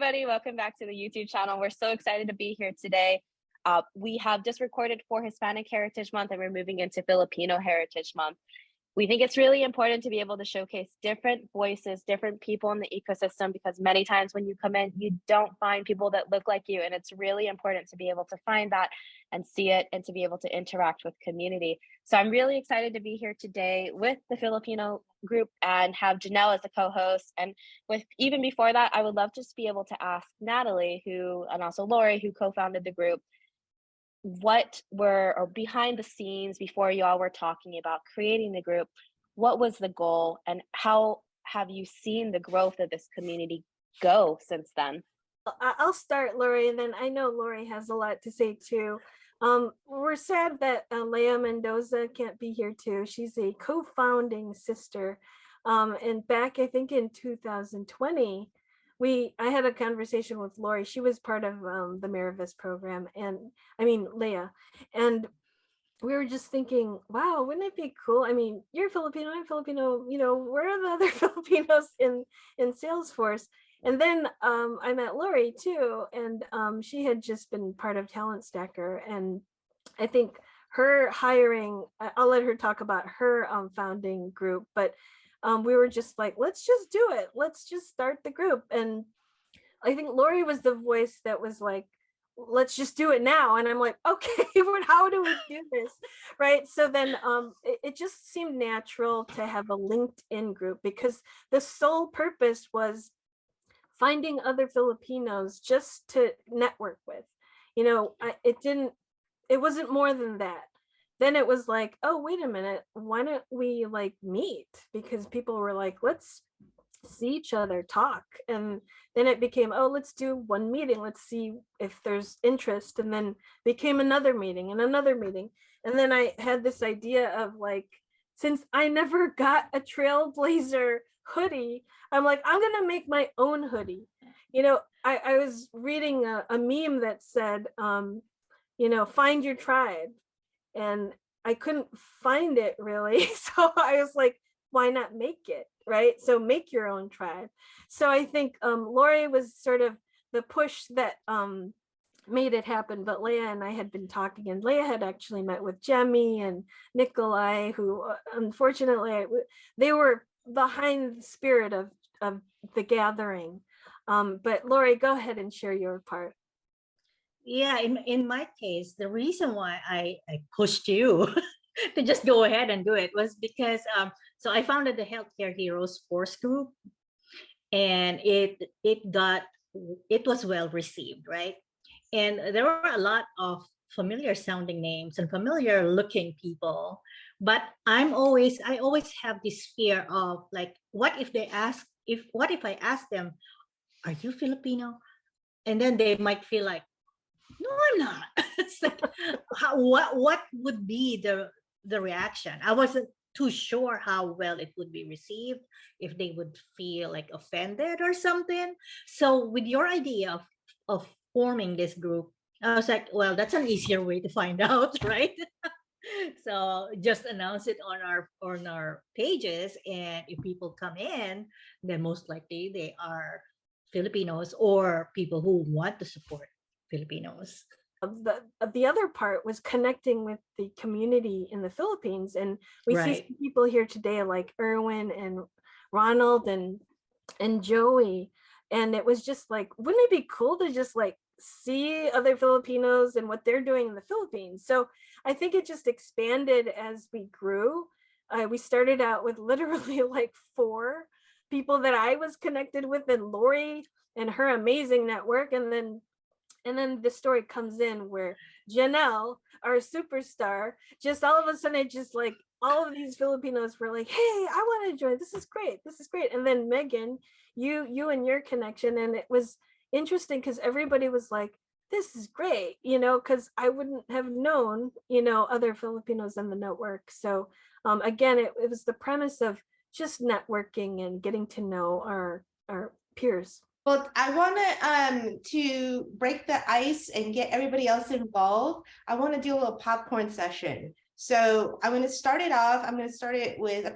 everybody. Welcome back to the YouTube channel. We're so excited to be here today. We have just recorded for Hispanic Heritage Month, and we're moving into Filipino Heritage Month. We think it's really important to be able to showcase different voices, different people in the ecosystem, because many times when you come in, you don't find people that look like you. And it's really important to be able to find that and see it and to be able to interact with community. So I'm really excited to be here today with the Filipino group and have Janelle as a co-host. And with even before that, I would love to just be able to ask Natalie, and also Lori, who co-founded the group, what were, or behind the scenes before y'all were talking about creating the group, what was the goal and how have you seen the growth of this community go since then? I'll start, Lori, and then I know Lori has a lot to say too. We're sad that Leah Mendoza can't be here too. She's a co-founding sister. And back, I think in 2020, I had a conversation with Lori. She was part of the Marivis program, and I mean Leah, and we were just thinking, wow, wouldn't it be cool? I mean, you're Filipino, I'm Filipino, where are the other Filipinos in Salesforce? And then I met Lori too, and she had just been part of Talent Stacker, and I think her hiring, I'll let her talk about her founding group, but we were just like, let's just do it. Let's just start the group. And I think Lori was the voice that was like, let's just do it now. And I'm like, okay, but how do we do this? Right. So then it just seemed natural to have a LinkedIn group, because the sole purpose was finding other Filipinos just to network with. It wasn't more than that. Then it was like, oh, wait a minute, why don't we like meet? Because people were like, let's see each other, talk. And then it became, oh, let's do one meeting. Let's see if there's interest. And then became another meeting and another meeting. And then I had this idea of like, since I never got a Trailblazer hoodie, I'm like, I'm going to make my own hoodie. I was reading a meme that said, find your tribe. And I couldn't find it really. So I was like, why not make it, right? So make your own tribe. So I think Lori was sort of the push that made it happen. But Leah and I had been talking, and Leah had actually met with Jemmy and Nikolai, who unfortunately, they were behind the spirit of the gathering. But Lori, go ahead and share your part. Yeah, in my case, the reason why I pushed you to just go ahead and do it was because so I founded the Healthcare Heroes Force group, and it was well received, right? And there were a lot of familiar sounding names and familiar looking people, but I always have this fear of like, what if I ask them, are you Filipino? And then they might feel like, no, I'm not. It's like, what would be the reaction? I wasn't too sure how well it would be received, if they would feel like offended or something. So with your idea of forming this group, I was like, well, that's an easier way to find out, right? So just announce it on our pages, and if people come in, then most likely they are Filipinos or people who want to support Filipinos. The other part was connecting with the community in the Philippines, and we see some people here today like Erwin and Ronald and Joey, and it was just like, wouldn't it be cool to just like see other Filipinos and what they're doing in the Philippines? So I think it just expanded as we grew. We started out with literally like 4 people that I was connected with, and Lori and her amazing network, and then the story comes in where Janelle, our superstar, just all of a sudden, it just like all of these Filipinos were like, hey, I want to join. This is great. And then Megan, you and your connection. And it was interesting because everybody was like, this is great, because I wouldn't have known, other Filipinos in the network. So again, it was the premise of just networking and getting to know our peers. Well, I want to break the ice and get everybody else involved. I want to do a little popcorn session. So I'm going to start it off. I'm going to start it with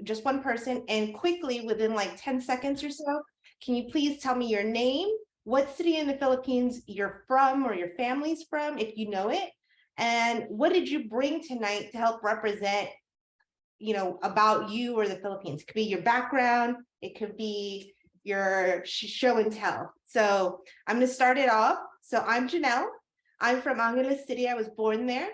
just one person, and quickly, within like 10 seconds or so, can you please tell me your name, what city in the Philippines you're from or your family's from, if you know it, and what did you bring tonight to help represent, about you or the Philippines. It could be your background, it could be your show and tell. So I'm going to start it off. So I'm Janelle. I'm from Angeles City. I was born there.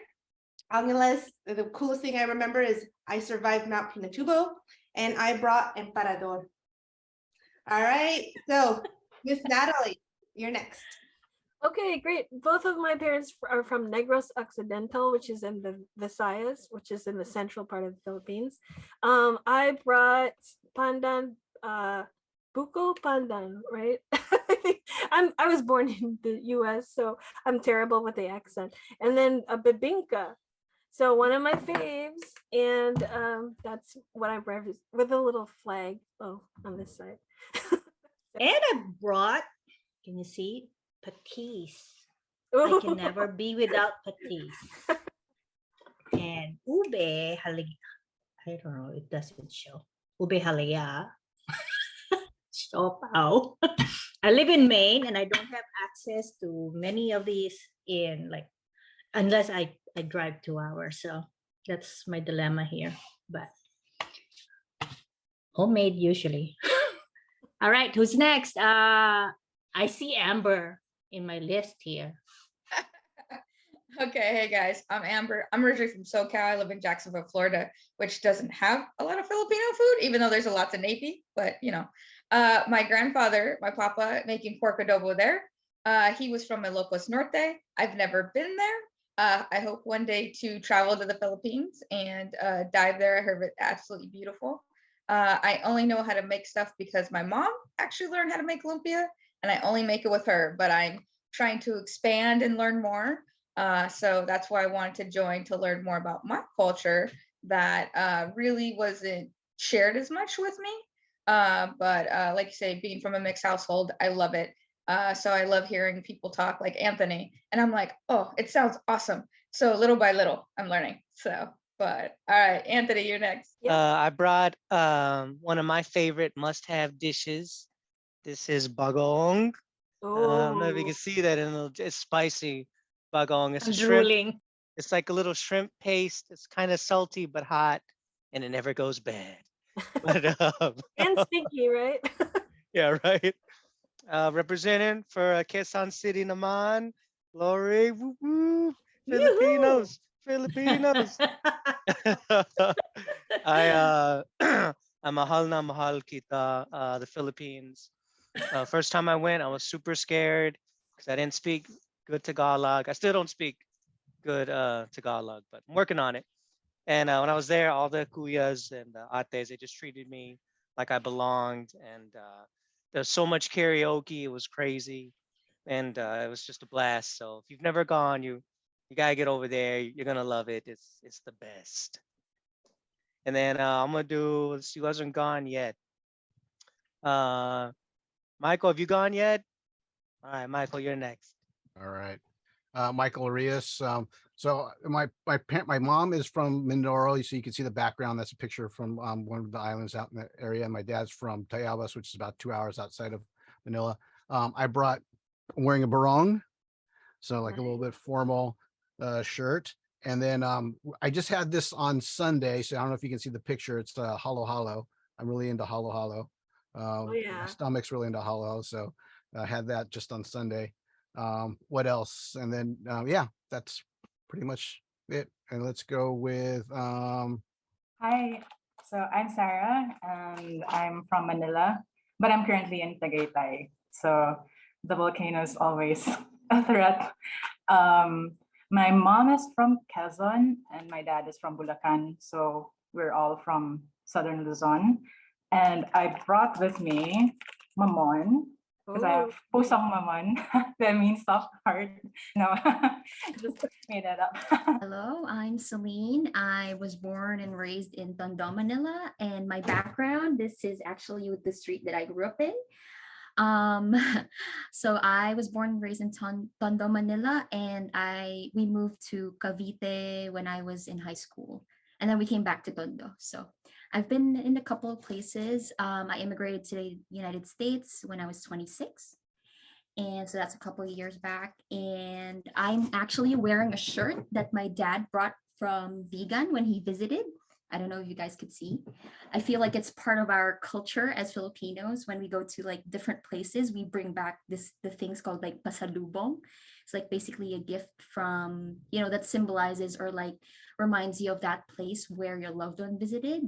Angeles, the coolest thing I remember is I survived Mount Pinatubo and I brought emperador. All right. So Miss Natalie, you're next. Okay, great. Both of my parents are from Negros Occidental, which is in the Visayas, which is in the central part of the Philippines. I brought pandan, buko pandan, right? I was born in the U.S., so I'm terrible with the accent. And then a bibingka, so one of my faves, and that's what I brought with a little flag on this side. And I brought, can you see? Patis. I can never be without patis. And ube halaya. I don't know, it doesn't show. Ube halaya. Siopaw. I live in Maine and I don't have access to many of these unless I drive 2 hours. So that's my dilemma here. But homemade usually. All right, who's next? I see Amber in my list here. Okay, hey guys, I'm Amber. I'm originally from SoCal. I live in Jacksonville, Florida, which doesn't have a lot of Filipino food, even though there's a lot of Navy. But my grandfather, my papa, making pork adobo there. He was from Ilocos Norte. I've never been there. I hope one day to travel to the Philippines and dive there. I heard it absolutely beautiful. I only know how to make stuff because my mom actually learned how to make lumpia, and I only make it with her, but I'm trying to expand and learn more. So that's why I wanted to join, to learn more about my culture that really wasn't shared as much with me. But like you say, being from a mixed household, I love it. So I love hearing people talk like Anthony, and I'm like, oh, it sounds awesome. So little by little, I'm learning. So, but all right, Anthony, you're next. I brought one of my favorite must-have dishes. This is bagong. I don't know if you can see that, it's spicy bagong. It's I'm a shrimp. drooling. It's like a little shrimp paste. It's kind of salty but hot, and it never goes bad. But, and sticky, right? yeah, right. Representing for Quezon City naman, Lori, woo woo, Filipinos, Filipinos. Mahal na mahal kita, the Philippines. First time I went, I was super scared because I didn't speak good Tagalog. I still don't speak good Tagalog, but I'm working on it. And when I was there, all the kuyas and ates, they just treated me like I belonged. And there's so much karaoke, it was crazy. And it was just a blast. So if you've never gone, you gotta get over there. You're gonna love it. It's the best. And then I'm gonna do, let's see who hasn't gone yet. Michael, have you gone yet? All right, Michael, you're next. All right. Michael Arias. So my mom is from Mindoro, so you can see the background. That's a picture from one of the islands out in that area. And my dad's from Tayabas, which is about 2 hours outside of Manila. I'm wearing a barong, so like a little bit formal shirt. And then I just had this on Sunday, so I don't know if you can see the picture. It's halo halo. I'm really into halo halo. My stomach's really into halo, so I had that just on Sunday. What else? And then yeah, that's pretty much it. And let's go with Hi, so I'm Sarah and I'm from Manila, but I'm currently in Tagaytay, so the volcano is always a threat. My mom is from Quezon and my dad is from Bulacan, so we're all from Southern Luzon. And I brought with me mamon, because I have pusang mamon. That means soft heart. No, just made that up. Hello, I'm Celine. I was born and raised in Tondo, Manila, and my background, this is actually with the street that I grew up in. So I was born and raised in Tondo, Manila, and we moved to Cavite when I was in high school, and then we came back to Tondo. So I've been in a couple of places. I immigrated to the United States when I was 26, And so that's a couple of years back. And I'm actually wearing a shirt that my dad brought from Vegan when he visited. I don't know if you guys could see. I feel like it's part of our culture as Filipinos. When we go to like different places, we bring back the things called like pasalubong. It's like basically a gift from, that symbolizes or like reminds you of that place where your loved one visited.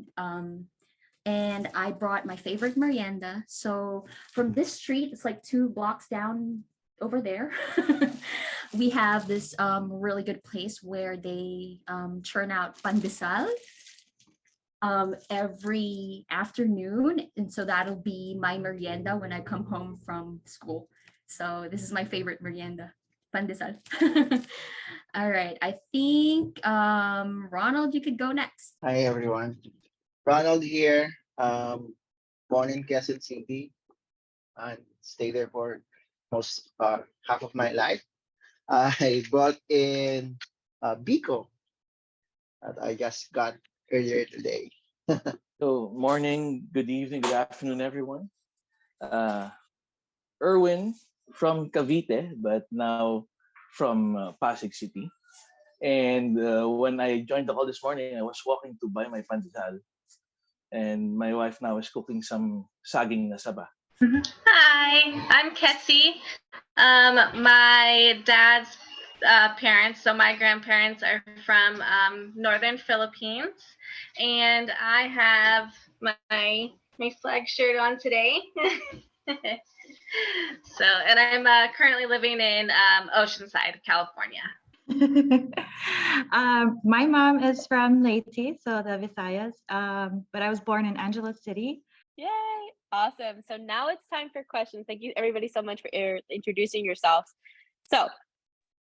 And I brought my favorite merienda. So from this street, it's like 2 blocks down over there. We have this really good place where they churn out pandesal every afternoon. And so that'll be my merienda when I come home from school. So this is my favorite merienda, pandesal. All right, I think Ronald, you could go next. Hi everyone, Ronald here. Born in Quezon City and stayed there for most half of my life. I brought in Biko that I just got earlier today. So morning, good evening, good afternoon, everyone. Erwin from Cavite, but now from Pasig City. And when I joined the call this morning, I was walking to buy my pandesal. And my wife now is cooking some saging na saba. Hi, I'm Kessie. My dad's parents, so my grandparents are from northern Philippines, and I have my flag shirt on today. So, and I'm currently living in Oceanside, California. My mom is from Leyte, so the Visayas, but I was born in Angeles City. Yay! Awesome. So now it's time for questions. Thank you everybody so much for introducing yourselves. So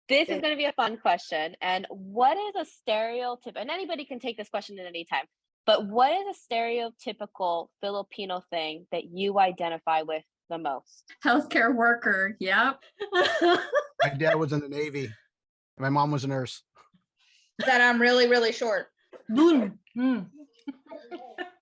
this is going to be a fun question. And what is a stereotype? And anybody can take this question at any time. But what is a stereotypical Filipino thing that you identify with the most? Healthcare worker. Yep. My dad was in the Navy. My mom was a nurse. That I'm really, really short.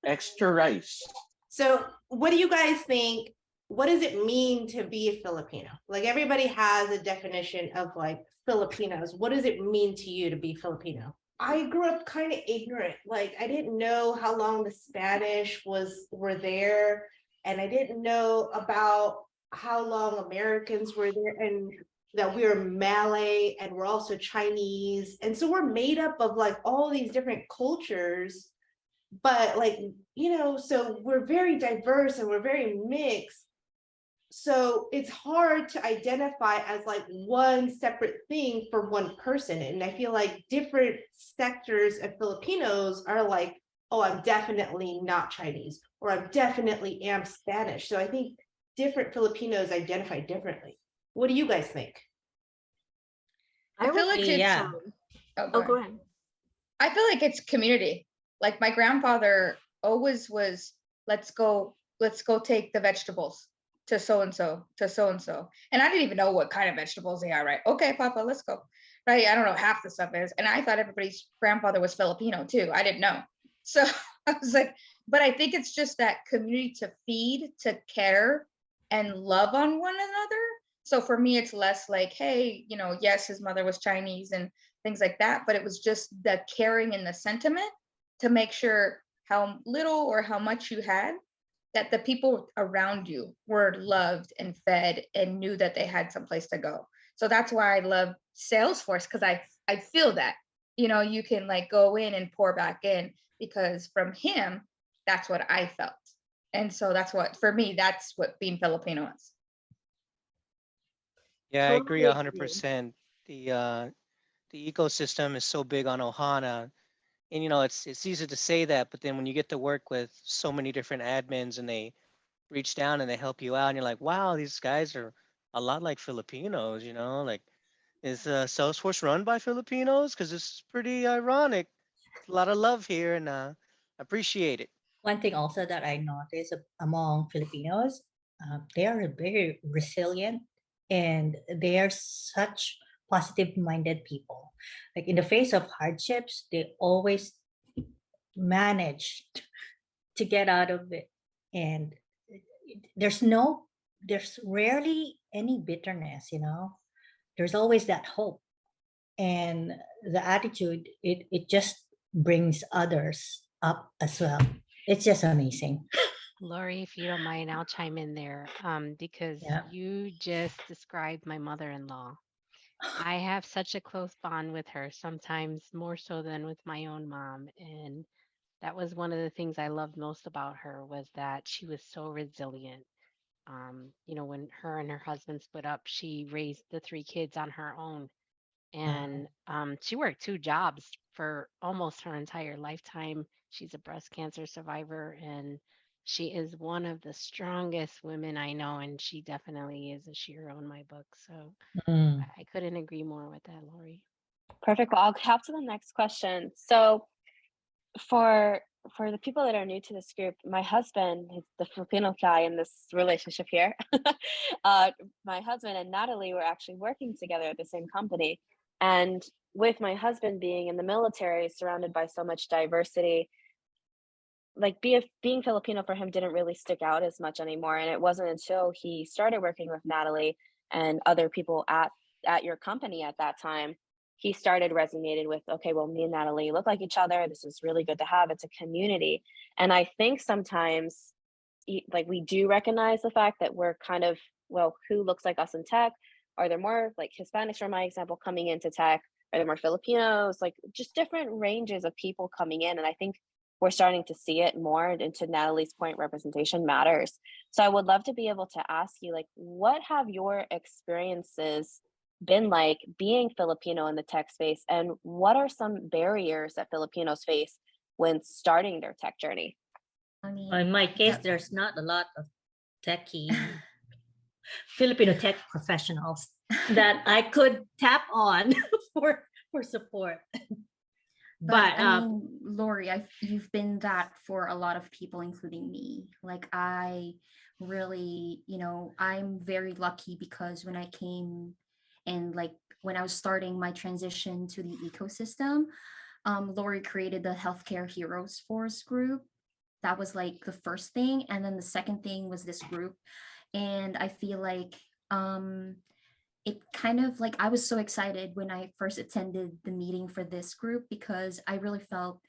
Extra rice. So what do you guys think? What does it mean to be a Filipino? Like everybody has a definition of like Filipinos. What does it mean to you to be Filipino? I grew up kind of ignorant. Like I didn't know how long the Spanish were there. And I didn't know about how long Americans were there and that we're Malay and we're also Chinese. And so we're made up of like all these different cultures, but like, so we're very diverse and we're very mixed. So it's hard to identify as like one separate thing for one person. And I feel like different sectors of Filipinos are like, oh, I'm definitely not Chinese, or I'm definitely am Spanish. So I think different Filipinos identify differently. What do you guys think? I feel like it's go ahead. I feel like it's community. Like my grandfather always was, let's go take the vegetables to so and so, to so and so. And I didn't even know what kind of vegetables they are, right? Okay, Papa, let's go. Right? I don't know half the stuff is. And I thought everybody's grandfather was Filipino too. I didn't know. So I was like, but I think it's just that community to feed, to care, and love on one another. So for me, it's less like, hey, yes, his mother was Chinese and things like that, but it was just the caring and the sentiment to make sure how little or how much you had, that the people around you were loved and fed and knew that they had someplace to go. So that's why I love Salesforce, because I feel that, you can like go in and pour back in, because from him, that's what I felt. And so that's what, for me, that's what being Filipino is. Yeah, I agree 100%. The ecosystem is so big on Ohana, and it's easy to say that, but then when you get to work with so many different admins and they reach down and they help you out, and you're like, wow, these guys are a lot like Filipinos. Like, is Salesforce run by Filipinos? Because it's pretty ironic. A lot of love here, and I appreciate it. One thing also that I noticed among Filipinos, they are very resilient and they are such positive-minded people. Like in the face of hardships, they always manage to get out of it. And there's rarely any bitterness, there's always that hope. And the attitude, it just brings others up as well. It's just amazing. Lori, if you don't mind, I'll chime in there because Yeah. you just described my mother-in-law. I have such a close bond with her, sometimes more so than with my own mom. And that was one of the things I loved most about her was that she was so resilient. When her and her husband split up, she raised the three kids on her own. And she worked two jobs for almost her entire lifetime. She's a breast cancer survivor, and she is one of the strongest women I know. And she definitely is a hero in my book. So Mm. I couldn't agree more with that, Lori. Perfect. Well, I'll hop to the next question. So for the people that are new to this group, my husband is the Filipino guy in this relationship here. My husband and Natalie were actually working together at the same company. And with my husband being in the military, surrounded by so much diversity, like being Filipino for him didn't really stick out as much anymore. And it wasn't until he started working with Natalie and other people at your company at that time, he started resonated with, okay, well, me and Natalie look like each other. This is really good to have. It's a community. And I think sometimes like we do recognize the fact that we're kind of, well, who looks like us in tech? Are there more like Hispanics, for my example, coming into tech? Are there more Filipinos? Like just different ranges of people coming in. And I think we're starting to see it more. And to Natalie's point, representation matters. So I would love to be able to ask you, like, what have your experiences been like being Filipino in the tech space? And what are some barriers that Filipinos face when starting their tech journey? I mean, In my case, there's not a lot of techie Filipino tech professionals that I could tap on for support. But I mean, Lori, you've been that for a lot of people, including me. Like I really, I'm very lucky because when I came and like when I was starting my transition to the ecosystem, Lori created the Healthcare Heroes Force group. That was like the first thing. And then the second thing was this group. And I feel like it kind of like I was so excited when I first attended the meeting for this group because I really felt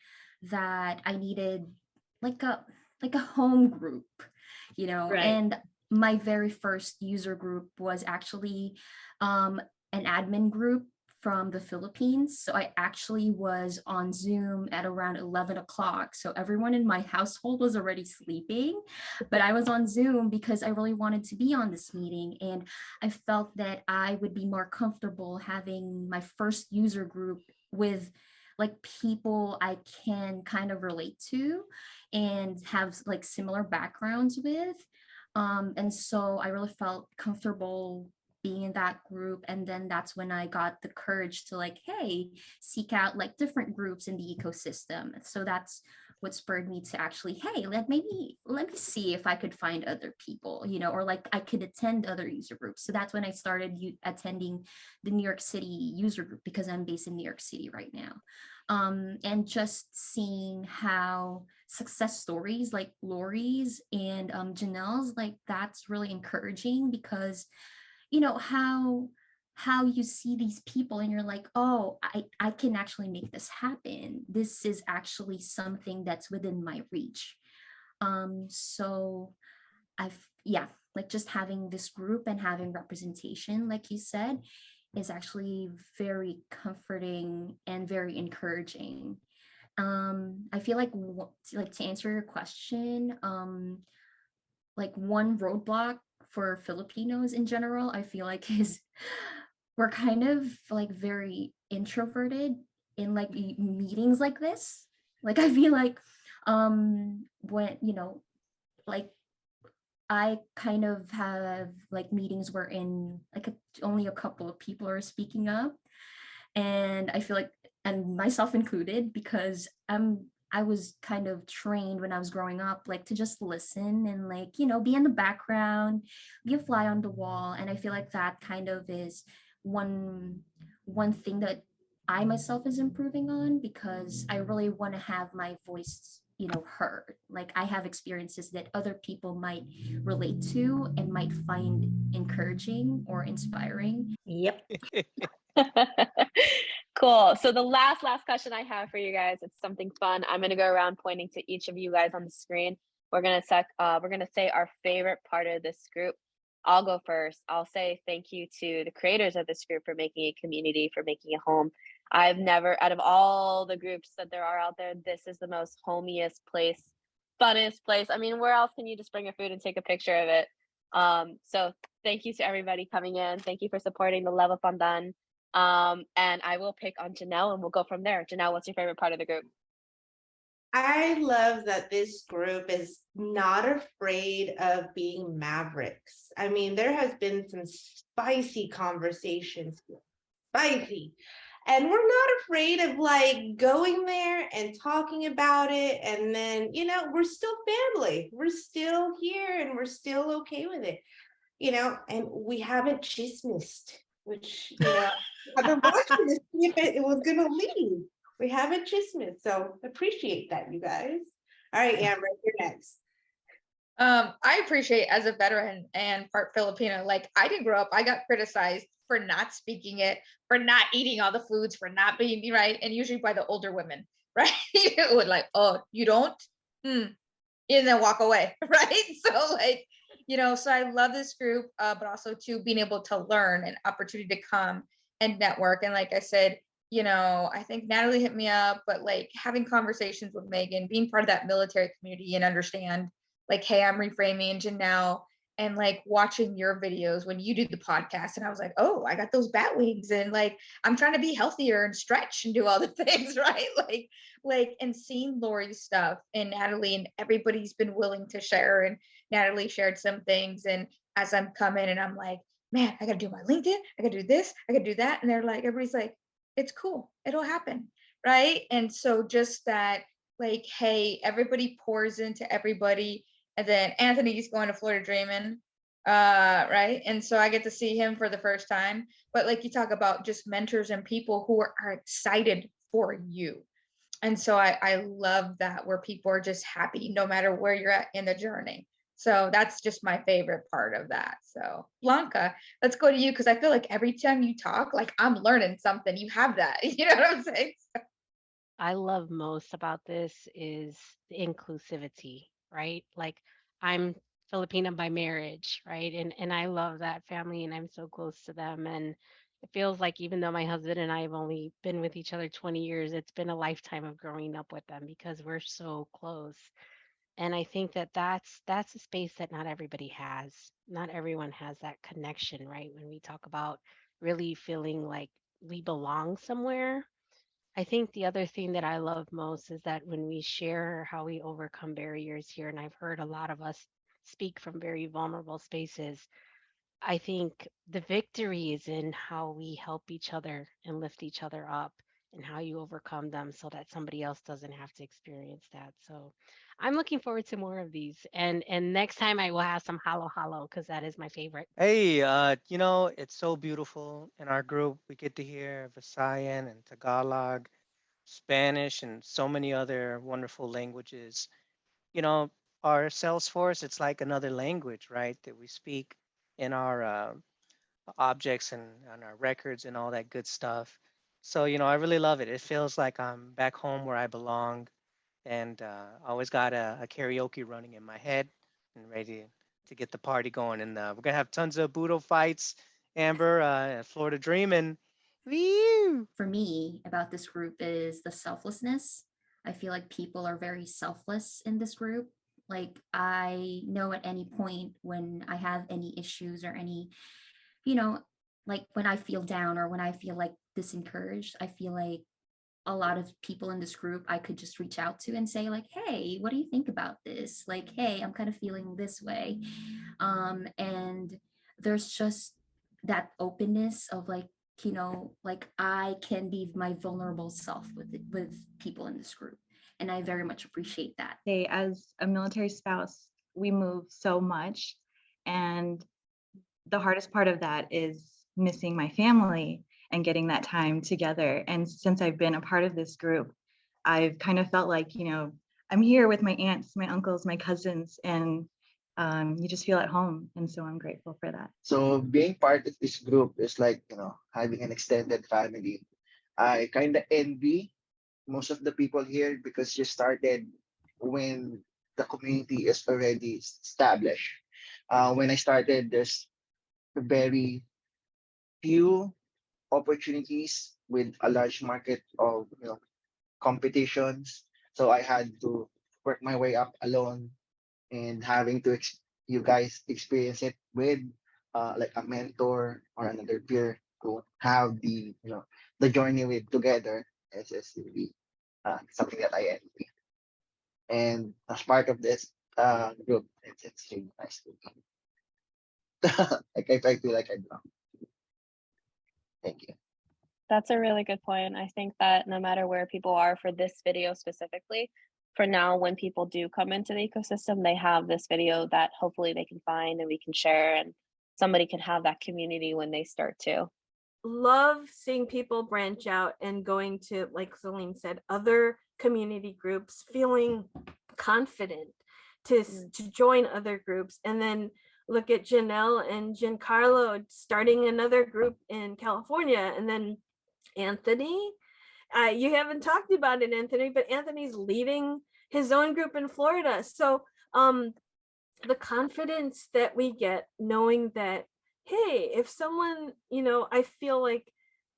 that I needed like a home group, Right. And my very first user group was actually an admin group from the Philippines. So I actually was on Zoom at around 11 o'clock. So everyone in my household was already sleeping, but I was on Zoom because I really wanted to be on this meeting. And I felt that I would be more comfortable having my first user group with like people I can kind of relate to and have like similar backgrounds with. And so I really felt comfortable being in that group. And then that's when I got the courage to like, hey, seek out like different groups in the ecosystem. So that's what spurred me to actually, hey, let me see if I could find other people, or like I could attend other user groups. So that's when I started attending the New York City user group because I'm based in New York City right now. And just seeing how success stories like Lori's and Janelle's, like that's really encouraging because how you see these people and you're like, oh, I can actually make this happen. This is actually something that's within my reach. So like just having this group and having representation, like you said, is actually very comforting and very encouraging. I feel like to answer your question, like one roadblock for Filipinos in general, I feel like is we're kind of like very introverted in like meetings like this. Like I feel like when like I kind of have like meetings wherein like only a couple of people are speaking up, and I feel like, and myself included, because I was kind of trained when I was growing up, like to just listen and like, be in the background, be a fly on the wall. And I feel like that kind of is one thing that I myself is improving on because I really want to have my voice, her. Like I have experiences that other people might relate to and might find encouraging or inspiring. Yep. Cool. So the last question I have for you guys, it's something fun. I'm gonna go around pointing to each of you guys on the screen. We're gonna say our favorite part of this group. I'll go first. I'll say thank you to the creators of this group for making a community, for making a home. I've never, out of all the groups that there are out there, this is the most homiest place, funnest place. I mean, where else can you just bring your food and take a picture of it? So thank you to everybody coming in. Thank you for supporting the Level Pandan. And I will pick on Janelle and we'll go from there. Janelle, what's your favorite part of the group? I love that this group is not afraid of being mavericks. I mean, there has been some spicy conversations, spicy. And we're not afraid of like going there and talking about it. And then, we're still family. We're still here and we're still okay with it, and we haven't chismissed, which, I've been watching to see if it was going to leave. We haven't chismissed. So appreciate that, you guys. All right, Amber, you're next. I appreciate as a veteran and part Filipino, like I didn't grow up, I got criticized for not speaking it, for not eating all the foods, for not being right, and usually by the older women, right? It would like, oh, you don't? And then walk away, right? So like, so I love this group, but also too being able to learn, an opportunity to come and network. And like I said, I think Natalie hit me up, but like having conversations with Megan, being part of that military community and understand like, hey, I'm reframing Janelle, and like watching your videos when you do the podcast. And I was like, oh, I got those bat wings, and like, I'm trying to be healthier and stretch and do all the things, right? Like, and seeing Lori's stuff and Natalie, and everybody's been willing to share, and Natalie shared some things. And as I'm coming and I'm like, man, I got to do my LinkedIn. I got to do this. I got to do that. And they're like, everybody's like, it's cool. It'll happen. Right. And so just that, like, hey, everybody pours into everybody. And then Anthony's going to Florida Dreaming. Right. And so I get to see him for the first time. But like you talk about just mentors and people who are excited for you. And so I love that, where people are just happy no matter where you're at in the journey. So that's just my favorite part of that. So Blanca, let's go to you, because I feel like every time you talk, like I'm learning something. You have that. You know what I'm saying? I love most about this is the inclusivity, right? Like I'm Filipina by marriage, right? And I love that family and I'm so close to them. And it feels like even though my husband and I have only been with each other 20 years, it's been a lifetime of growing up with them because we're so close. And I think that that's a space that not everybody has. Not everyone has that connection, right? When we talk about really feeling like we belong somewhere. I think the other thing that I love most is that when we share how we overcome barriers here, and I've heard a lot of us speak from very vulnerable spaces, I think the victory is in how we help each other and lift each other up and how you overcome them so that somebody else doesn't have to experience that. So I'm looking forward to more of these. And next time I will have some halo halo because that is my favorite. Hey, it's so beautiful in our group. We get to hear Visayan and Tagalog, Spanish, and so many other wonderful languages. You know, our Salesforce, it's like another language, right? That we speak in our objects and on our records and all that good stuff. So, I really love it. It feels like I'm back home where I belong, and always got a karaoke running in my head and ready to get the party going. And we're gonna have tons of Budo fights, Amber, at Florida Dreamin'. Woo! For me, about this group is the selflessness. I feel like people are very selfless in this group. Like I know at any point when I have any issues or any, like when I feel down or when I feel like disencouraged, I feel like a lot of people in this group I could just reach out to and say like, hey, what do you think about this? Like, hey, I'm kind of feeling this way. And there's just that openness of like, like I can be my vulnerable self with people in this group. And I very much appreciate that. Hey, as a military spouse, we move so much. And the hardest part of that is missing my family and getting that time together. And since I've been a part of this group, I've kind of felt like, I'm here with my aunts, my uncles, my cousins, and you just feel at home. And so I'm grateful for that. So being part of this group is like, having an extended family. I kind of envy most of the people here because you started when the community is already established. When I started, there's very few opportunities with a large market of competitions. So I had to work my way up alone and having to you guys experience it with like a mentor or another peer to have the journey with together. It's really something that I envy. And as part of this group, it's really nice to be. Like I feel like I belong. Thank you. That's a really good point. I think that no matter where people are for this video specifically, for now, when people do come into the ecosystem, they have this video that hopefully they can find and we can share, and somebody can have that community when they start to. Love seeing people branch out and going to, like Celine said, other community groups, feeling confident to join other groups. And then look at Janelle and Giancarlo starting another group in California. And then Anthony, you haven't talked about it, Anthony, but Anthony's leading his own group in Florida. So the confidence that we get knowing that, hey, if someone, I feel like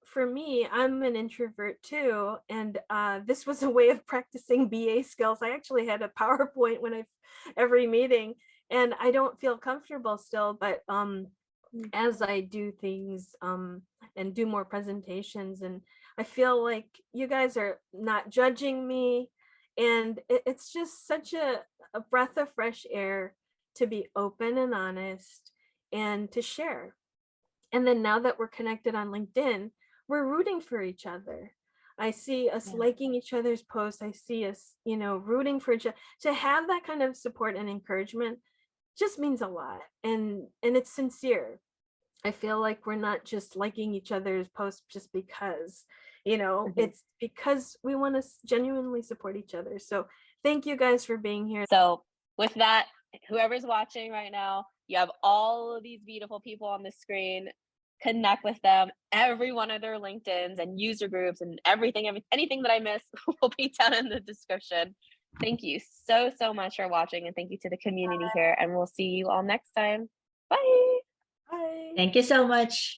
for me, I'm an introvert too. And this was a way of practicing BA skills. I actually had a PowerPoint every meeting, and I don't feel comfortable still, but as I do things and do more presentations, and I feel like you guys are not judging me. And it's just such a breath of fresh air to be open and honest and to share. And then now that we're connected on LinkedIn, we're rooting for each other. I see us liking each other's posts. I see us, rooting for each other. To have that kind of support and encouragement just means a lot. And it's sincere. I feel like we're not just liking each other's posts just because, it's because we want to genuinely support each other. So thank you guys for being here. So with that, whoever's watching right now, you have all of these beautiful people on the screen. Connect with them, every one of their LinkedIns and user groups and anything that I missed will be down in the description. Thank you so much for watching, and thank you to the community here, and we'll see you all next time. Bye. Bye. Thank you so much.